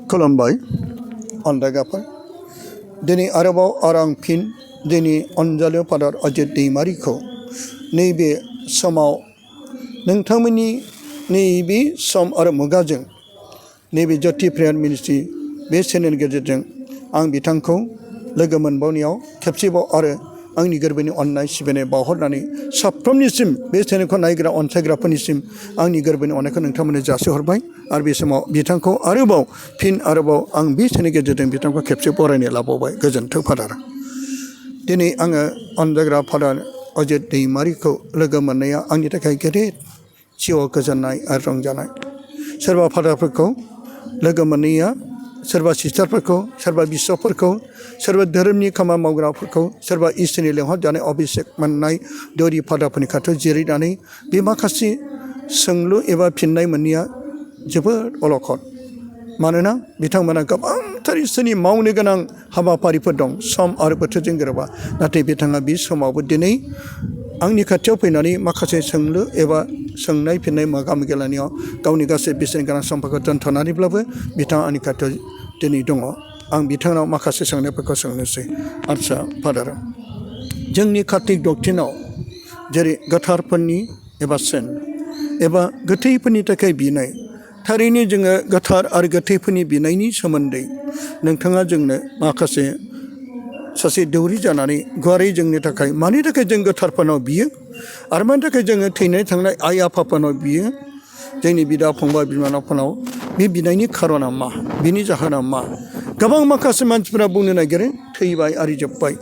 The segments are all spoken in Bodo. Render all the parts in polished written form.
खुलुमबाय अनदाइगाफोर दिनै आरोबाव आं फिन दिनै अनजालु फादार अजित दैमारिखौ नैबे समाव नोंथांमोननि नैबे सम आरो मुगाजों नैबे ज्योति प्रेयार मिनिस्ट्रि बे चेनेलनि गेजेरजों आं बिथांखौ लोगो मोनबावनायाव खेबसेबाव आरो आंनि गोरबोनि अननाय सिबिनाय बावहरनानै साफ्रोमनिसिम बे चेनेलखौ नायग्रा अनसायग्राफोरनिसिम आंनि गोरबोनि अननायखौ नोंथांमोननो जासिहरबाय आरो बे समाव बिथांखौ आरोबाव आं बे चेनेलनि गेजेरजों बिथांखौ खेबसे बरायनो लाबावबाय गोजोन्थों फादार दिनै आङो अनजायग्रा फादार अजित दैमारिखौ लोगो मोननाया आंनि थाखाय गेदेर जिउआव गोजोननाय आरो रंजानाय सोरबा फादारफोरखौ लोगो मोननाया सोरबा सिस्टारफोरखौ सोरबा बिशपफोरखौ सोरबा धोरोमनि खामानि मावग्राफोरखौ सोरबा इसोरनि लेंहरजानाय अभिषेक मोननाय दौरि फादारफोरनि खाथियाव जिरायनानै बे माखासे सोंलु एबा फिननाय मोननाया जोबोद अलखद मानोना बिथांमोना गोबांथार इसोरनि मावनो गोनां हाबाफारिफोर दं सम आरो बोथोरजों गोरोबा नाथाय बिथाङा बे समावबो दिनै आंनि खाथियाव फैनानै माखासे सोंलु एबा सोंनाय फिननाय मोगा मोगि लानायाव गावनि गासै बेसेन गोनां समफोरखौ दोनथ'नानैब्लाबो बिथाङा आंनि खाथियाव दिनै दङ आं बिथांनाव माखासे सोंनायफोरखौ सोंनोसै आदसा फादार जोंनि कार्तिक दक्टिनाव जेरै गोथारफोरनि एबा सेन एबा गोथैफोरनि थाखाय बिनाय थारैनो जोङो गोथार आरो गोथैफोरनि बिनायनि सोमोन्दै नोंथाङा जोंनो माखासे सासे दौरि जानानै गुवारै जोंनि थाखाय मानि थाखाय जों गोथारफोरनाव बियो आरो मानि थाखाय जोङो थैनाय थांनाय आइ आफाफोरनाव बियो जोंनि बिदा फंबाय बिनानावफोरनाव बे बिनायनि खार'ना मा बिनि जाहोना मा गोबां माखासे मानसिफोरा बुंनो नागिरो थैबाय आरि जोब्बाय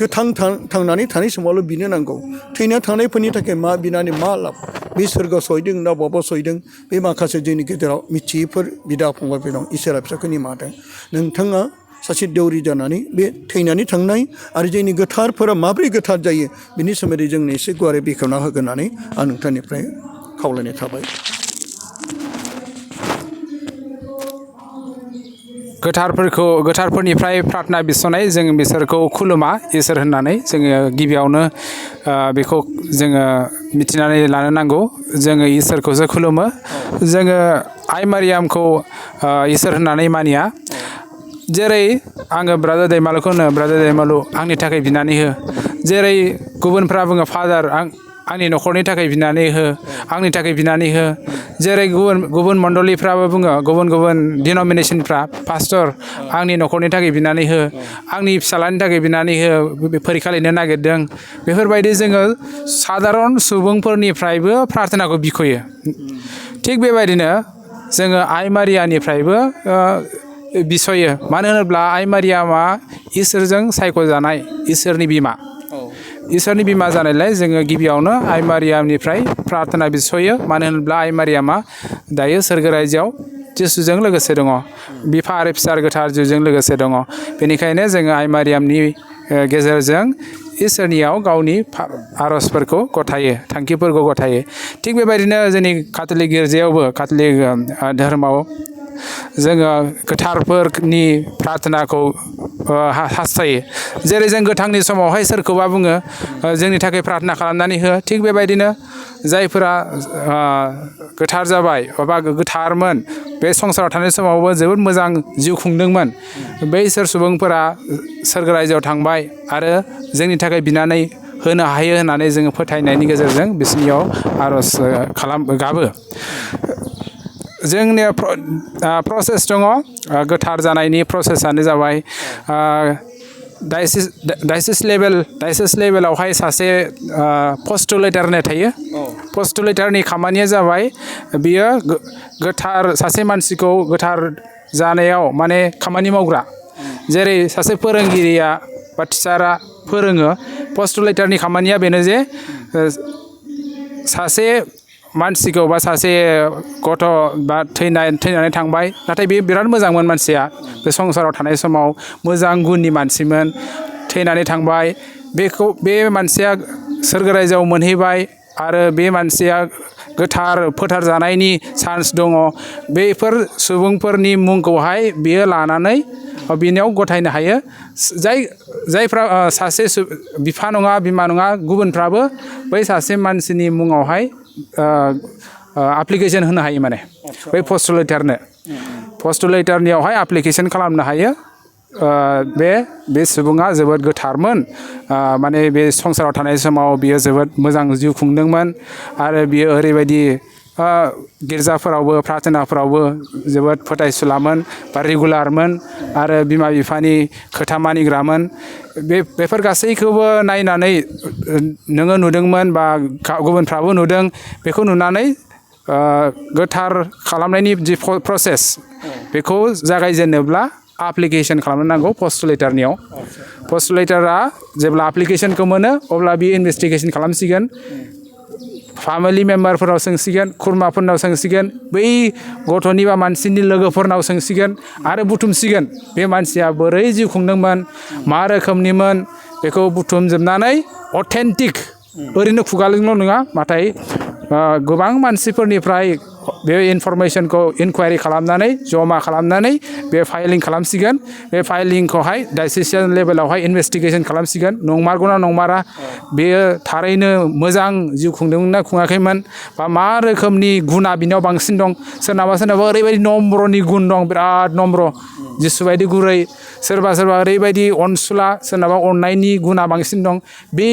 थांनानै थानाय समावल' बिनो नांगौ थैना थांनायफोरनि थाखाय मा बिनानै मा लाब बे सोरगोआव सहैदों ना बबाव सहैदों बे माखासे जोंनि गेजेराव मिथियैफोर बिदा फंबायफोर दं इसोरा फिसाखौ निमाहादों नोंथाङा सासे दौरि जानानै बे थैनानै थांनाय आरो जोंनि गोथारफोरा माब्रै गोथार जायो बिनि सोमोन्दै जोंनो एसे गुवारै बेखेवना होगोननानै आं नोंथांनिफ्राय खावलायनाय थाबाय गोथारफोरनिफ्राय प्रार्थना बिस'नाय जों बिसोरखौ खुलुमा इसोर होननानै जोङो गिबियावनो बेखौ जोङो मिथिनानै लानो नांगौ जोङो इसोरखौसो खुलुमो जोङो आइ मारियामखौ इसोर होननानै मानिया जेरै आङो ब्रादार दैमालुखौ होनो ब्रादार दैमालु आंनि थाखाय बिनानै हो जेरै गुबुनफ्रा बुङो फादार आंनि न'खरनि थाखाय बिनानै हो आंनि थाखाय बिनानै हो जेरै गुबुन मण्डलिफ्राबो बुङो गुबुन डिन'मिनेसनफ्रा पास्टर आंनि न'खरनि थाखाय बिनानै हो आंनि फिसालानि थाखाय बिनानै हो फरिखा लिरनो नागिरदों बेफोरबायदि जोङो सादारन सुबुंफोरनिफ्रायबो प्रार्थनाखौ बिख'यो थिग बेबायदिनो जोङो आइ मारियानिफ्रायबो बिसयो मानो होनोब्ला आइ मारियामा इसोरजों सायख'जानाय इसोरनि बिमा जानायलाय जोङो गिबियावनो आइ मारियामनिफ्राय प्रार्थना बिसयो मानो होनोब्ला आइ मारियामा दायो सोरगो रायजोआव जिसुजों लोगोसे दङ बिफा आरो फिसा गोथार जिउजों लोगोसे दङ बेनिखायनो जोङो आइ मारियामनि गेजेरजों इसोरनियाव गावनि आर'जफोरखौ गथायो थांखिफोरखौ गथायो थिग बेबायदिनो जोंनि काथलिक गिर्जायावबो काथलिक धोरोमाव जोङो गोथारफोरनि प्रार्थनाखौ हास्थायो जेरै जों गोथांनि समावहाय सोरखौबा बुङो जोंनि थाखाय प्रार्थना खालामनानै हो थिग बेबायदिनो जायफोरा गोथार जाबाय एबा गोथारमोन बे संसाराव थानाय समावबो जोबोद मोजां जिउ खुंदोंमोन बैसोर सुबुंफोरा सोरगो रायजोआव थांबाय आरो जोंनि थाखाय बिनानै होनो हायो होननानै जोङो फोथायनायनि गेजेरजों बिसोरनियाव आर'ज गाबो जोंनिया प्रसेस दङ गोथार जानायनि प्रसेसआनो जाबाय डायसिस लेभेलावहाय सासे पस्टुलेटार होननाय थायो पस्टुलेटारनि खामानिया जाबाय बियो गोथार सासे मानसिखौ गोथार जानायाव माने खामानि मावग्रा जेरै सासे फोरोंगिरिया बा टिचारा फोरोङो पस्टुलेटारनि खामानिया बेनो जे सासे मानसिखौ बा सासे गथ' बा थैनानै थांबाय नाथाय बे बिराद मोजांमोन मानसिया बे संसाराव थानाय समाव मोजां गुननि मानसिमोन थैनानै थांबाय बे मानसिया सोरगो रायजोआव मोनहैबाय आरो बे मानसिया गोथार फोथार जानायनि चान्स दङ बेफोर सुबुंफोरनि मुंखौहाय बियो लानानै बिनियाव गथायनो हायो जायफ्रा सासे बिफा नङा बिमा नङा गुबुनफ्राबो बै सासे मानसिनि मुङावहाय एप्लिकेशन होनो हायो माने बै पस्टुलेटारनो पस्टुलेटारनियावहाय एप्लिकेशन खालामनो हायो बे सुबुङा जोबोद गोथारमोन माने बे संसाराव थानाय समाव बियो जोबोद मोजां जिउ खुंदोंमोन आरो बियो ओरैबायदि गिर्जाफोरावबो प्रार्थनाफोरावबो जोबोद फोथायसुलामोन बा रेगुलारमोन आरो बिमा बिफानि खोथा मानिग्रामोन बेफोर गासैखौबो नायनानै नोङो नुदोंमोन बा गुबुनफ्राबो नुदों बेखौ नुनानै गोथार खालामनायनि जि प्रसेस बेखौ जागायजेनोब्ला एप्लिकेशन खालामनो नांगौ पस्टुलेटारनियाव पस्टुलेटारा जेब्ला एप्लिकेशनखौ मोनो अब्ला बे इनभेस्टिगेशन खालामसिगोन फेमिलि मेम्बारफोराव सोंसिगोन खुरमाफोरनाव सोंसिगोन बै गथ'नि बा मानसिनि लोगोफोरनाव सोंसिगोन आरो बुथुमसिगोन बे मानसिया बोरै जिउ खुंदोंमोन मा रोखोमनिमोन बेखौ बुथुमजोबनानै अथेन्टिक ओरैनो खुगाजोंल' नङा नाथाय गोबां मानसिफोरनिफ्राय बे इनफरमेशनखौ इनकुवारि खालामनानै जमा खालामनानै बे फाइलिं खालामसिगोन बे फाइलिंखौहाय डायसिसन लेभेलावहाय इनभेस्टिगेशन खालामसिगोन नंमारगौना नंमारा बेयो थारैनो मोजां जिउ खुंदोंमोन ना खुङाखैमोन बा मा रोखोमनि गुना बिनियाव बांसिन दं सोरनाबा ओरैबायदि नम्रनि गुन दं बिराद नम्र जिसु बायदि गुरै सोरबा ओरैबायदि अनसुला सोरनाबा अननायनि गुना बांसिन दं बे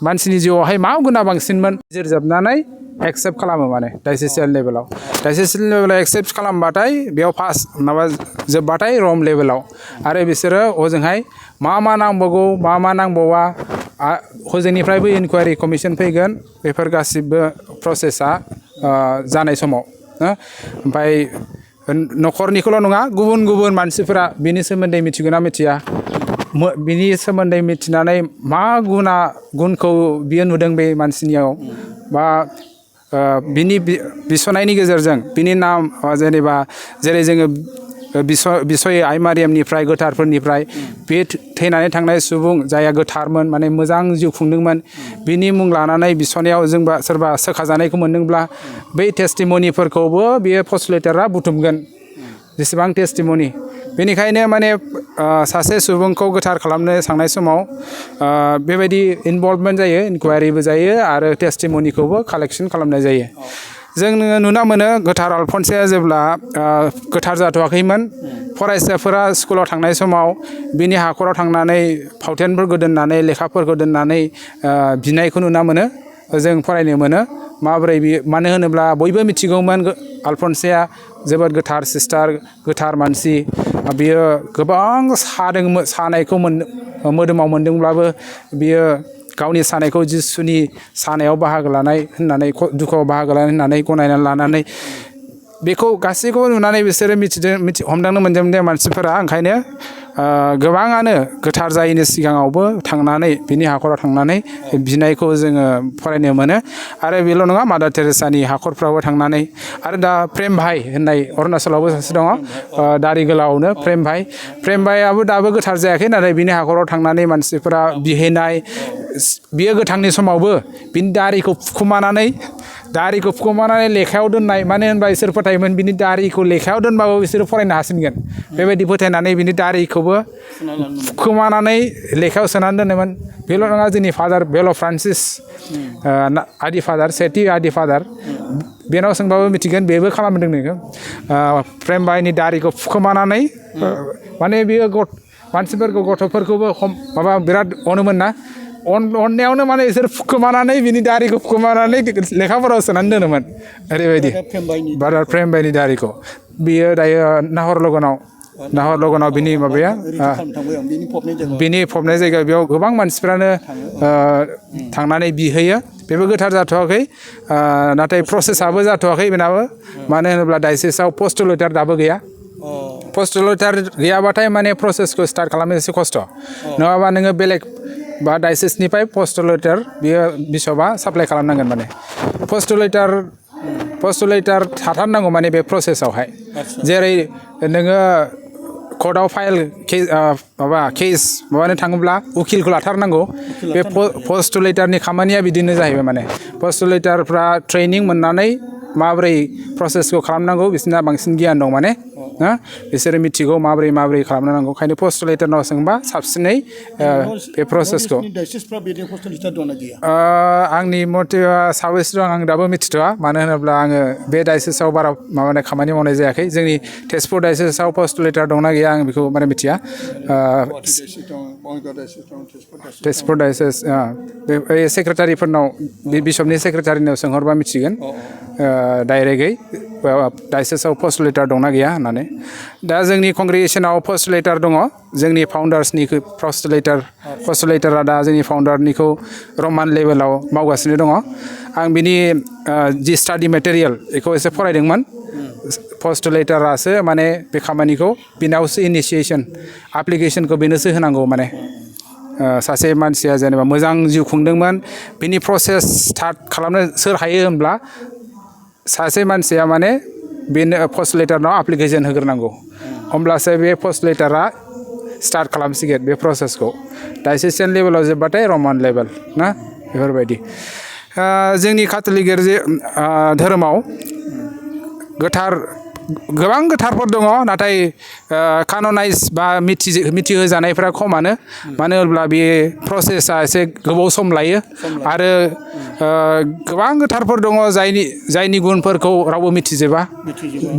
मानसिनि जिउआवहाय मा गुना बांसिनमोन बिजिरजोबनानै एक्सेप्ट खालामो माने डायसिसन लेभेलाव एक्सेप्ट खालामबाथाय बेयाव फार्स्ट जोब्बाथाय रम लेभेलाव आरो बिसोरो हजोंहाय मा नांबावगौ मा नांबावा हजोंनिफ्रायबो इनकुवारि कमिसन फैगोन बेफोर गासिबो प्रसेसा जानाय समाव ओमफ्राय न'खरनिखौल' नङा गुबुन मानसिफोरा बिनि सोमोन्दै मिथिगोना मिथिया बिनि सोमोन्दै मिथिनानै मा गुनखौ बियो नुदों बे मानसिनियाव बा बिनि बिसनायनि गेजेरजों बिनि नाम जेनेबा जेरै जोङो बिसय आइ मारियामनिफ्राय गोथारफोरनिफ्राय बे थैनानै थांनाय सुबुं जायहा गोथारमोन माने मोजां जिउ खुंदोंमोन बिनि मुं लानानै बिसनायाव जोंबा सोरबा सोखाजानायखौ मोनदोंब्ला बै टेस्टिमनिफोरखौबो बेयो पस्टुलेटारा बुथुमगोन जेसेबां टेस्टिमनि बेनिखायनो माने सासे सुबुंखौ गोथार खालामनो थांनाय समाव बेबायदि इनभल्भमेन्ट जायो इनकुवारिबो जायो आरो टेस्टिमनिखौबो कालेक्सन खालामनाय जायो जों नुनो मोनो गोथार आलफनसाया जेब्ला गोथार जाथ'वाखैमोन फरायसाफोरा स्कुलाव थांनाय समाव बिनि हाखराव थांनानै फावथेनफोरखौ दोननानै लेखाफोरखौ दोननानै बिनायखौ नुनो मोनो जों फरायनो मोनो माबोरै मानो होनोब्ला बयबो मिथिगौमोन आलफनसाया जोबोद गोथार सिस्टार गोथार मानसि बियो गोबां सानायखौ मोदोमाव मोनदोंब्लाबो बियो गावनि सानायखौ जिसुनि सानायाव बाहागो लानाय होननानै दुखुआव बाहागो लानाय होननानै गनायनानै लानानै बेखौ गासैखौबो नुनानै बिसोरो हमदांनो मोनदों दे मानसिफोरा ओंखायनो गोबाङानो गोथार जायैनि सिगाङावबो थांनानै बिनि हाखराव थांनानै बिनायखौ जोङो फरायनो मोनो आरो बेल' नङा मादार टेरेसानि हाखरफ्रावबो थांनानै आरो दा प्रेम भाइ होननाय अरुणाचलावबो सासे दङ दारि गोलावनो प्रेम भाइआबो दाबो गोथार जायाखै नाथाय बिनि हाखराव थांनानै मानसिफोरा बिहैनाय बियो गोथांनि समावबो बिनि दारिखौ फुखुमानानै लेखायाव दोननाय मानो होनबा बिसोर फोथायोमोन बिनि दारिखौ लेखायाव दोनबाबो बिसोरो फरायनो हासिनगोन बेबायदि फोथायनानै बिनि दारिखौबो फुखुमानानै लेखायाव सोनानै दोनोमोन बेल' नङा जोंनि फादार बेल' फ्रान्सिस सेथि आदि फादार बेनाव सोंबाबो मिथिगोन बेबो खालामदों नोङो प्रेम भाइनि दारिखौ फुखुमानानै माने बियो मानसिफोरखौ गथ'फोरखौबो बिराद अनोमोन ना अननायावनो माने बिसोर फुखुमानानै बिनि दारिखौ फुखुमानानै लेखाफोराव सोनानै दोनोमोन ओरैबायदि ब्रादार प्रेम भाइनि दारिखौ बियो दायो नाहर लगनाव बिनि माबाया बिनि फबनाय जायगायाव बेयाव गोबां मानसिफ्रानो थांनानै बिहैयो बेबो गोथार जाथ'वाखै नाथाय प्रसेसआबो जाथ'वाखै बेनाबो मानो होनोब्ला डायसिसाव पस्टुलेटार दाबो गैया पस्टुलेटार गैयाबाथाय माने प्रसेसखौ स्टार्ट खालामनो एसे खस्थ' नङाबा नोङो बेलेग बा डायसिसनिफ्राय पस्टुलेटार बियो बिशपआ साप्लाइ खालामनांगोन माने पस्टुलेटार थाथारनांगौ माने बे प्रसेसआवहाय जेरै नोङो कर्टआव फाइल केस माबानो थाङोब्ला उकिलखौ लाथारनांगौ बे पस्टुलेटारनि खामानिया बिदिनो जाहैबाय माने पस्टुलेटारफ्रा ट्रेनिं मोननानै माबोरै प्रसेसखौ खालामनांगौ बिसोरना बांसिन गियान दं माने बिसोरो मिथिगौ माबोरै खालामनो नांगौ ओंखायनो पस्टुलेटरनाव सोंबा साबसिनै बे प्रसेसखौ आंनि मथेबा साबेसे दं आं दाबो मिथिथ'वा मानो होनोब्ला आङो बे डायसेसआव बारा माबानाय खामानि मावनाय जायाखै जोंनि तेजपुर डायसेसआव पस्टुलेटर दंना गैया आं बेखौ माने मिथिया तेजपुर डायसेस बे सेक्रेटारिफोरनाव बिशपनि सेक्रेटारिनाव सोंहरबा मिथिगोन डाइरेक्टयै डायसेसआव पस्टुलेटर दंना गैया होननानै दा जोंनि कंग्रेगेसनाव पस्टुलेटर दङ जोंनि फाउन्डार्सनि पस्टुलेटरा दा जोंनि फाउन्डारनिखौ रमान लेभेलाव मावगासिनो दङ आं बिनि जि स्टाडि मेटेरियेल बेखौ एसे फरायदोंमोन पस्टुलेटरासो माने बे खामानिखौ बिनावसो इनिसियेसन एप्लिकेसनखौ बेनोसो होनांगौ माने सासे मानसिया जेनेबा मोजां जिउ खुंदोंमोन बिनि प्रसेस स्टार्ट खालामनो सोर हायो होनब्ला सासे मानसिया माने बेनो पस्टुलेटरनाव एप्लिकेसन होग्रोनांगौ होमब्लासो बे पस्टुलेटरा स्टार्ट खालामसिगोन बे प्रसेसखौ डायसेसन लेभेलाव जोब्बाथाय रमान लेभेल ना बेफोरबायदि जोंनि काथलिक धोरोमाव गोबां गोथारफोर दङ नाथाय काननाइज बा मिथिहोजानायफ्रा खमानो मानो होनब्ला बे प्रसेसा एसे गोबाव सम लायो आरो गोबां गोथारफोर दङ जायनि गुनफोरखौ रावबो मिथिजोबा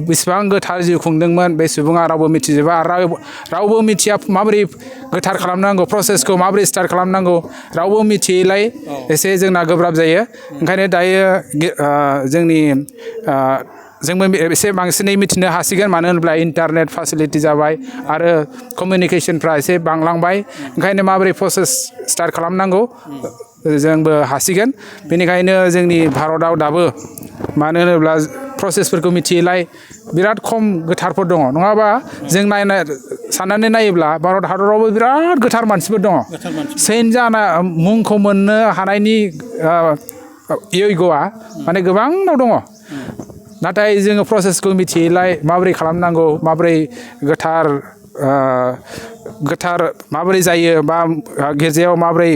बेसेबां गोथार जिउ खुंदोंमोन बे सुबुङा रावबो मिथिजोबा आरो रावबो मिथिया माबोरै गोथार खालामनांगौ प्रसेसखौ माबोरै स्टार्ट खालामनांगौ रावबो मिथियैलाय एसे जोंना गोब्राब जायो ओंखायनो दायो जोंबो एसे बांसिनै मिथिनो हासिगोन मानो होनब्ला इन्टारनेट फेसिलिटि जाबाय आरो कमिउनिकेसनफ्रा एसे बांलांबाय ओंखायनो माबोरै प्रसेस स्टार्ट खालामनांगौ जोंबो हासिगोन बेनिखायनो जोंनि भारतआव दाबो मानो होनोब्ला प्रसेसफोरखौ मिथियैलाय बिराद खम गोथारफोर दङ नङाबा जों साननानै नायोब्ला भारत हादरावबो बिराद गोथार मानसिफोर दङ सेन्ट जाना मुंखौ मोननो हानायनि यग्यआ माने गोबांनाव दङ नाथाय जोङो प्रसेसखौ मिथियैलाय माबोरै खालामनांगौ माबोरै गोथार माबोरै जायो बा गिर्जायाव माबोरै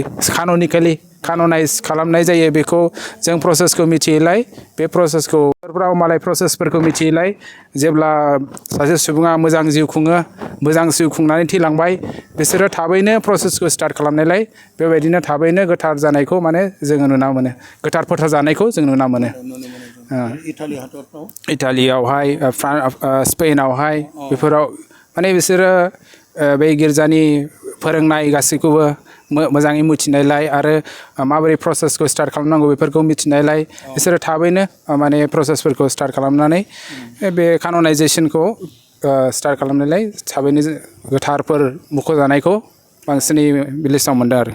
काननाइज खालामनाय जायो बेखौ जों प्रसेसखौ मिथियैलाय बे प्रसेसखौ मालाय प्रसेसफोरखौ मिथियैलाय जेब्ला सासे सुबुङा मोजां जिउ खुङो मोजां जिउ खुंनानै थैलांबाय बिसोरो थाबैनो प्रसेसखौ स्टार्ट खालामनायलाय बेबायदिनो थाबैनो गोथार जानायखौ माने जोङो नुना मोनो गोथार फोथार जानायखौ जों नुना मोनो इटालियावहाय स्पेनावहाय बेफोराव माने बिसोरो बे गिर्जानि फोरोंनाय गासैखौबो मोजाङै मिथिनायलाय आरो माबोरै प्रसेसखौ स्टार्ट खालामनांगौ बेफोरखौ मिथिनायलाय बिसोरो थाबैनो माने प्रसेसफोरखौ स्टार्ट खालामनानै बे काननाइजेसनखौ स्टार्ट खालामनायलाय थाबैनो गोथारफोर मख'जानायखौ बांसिनै बे लिस्टआव मोनदों आरो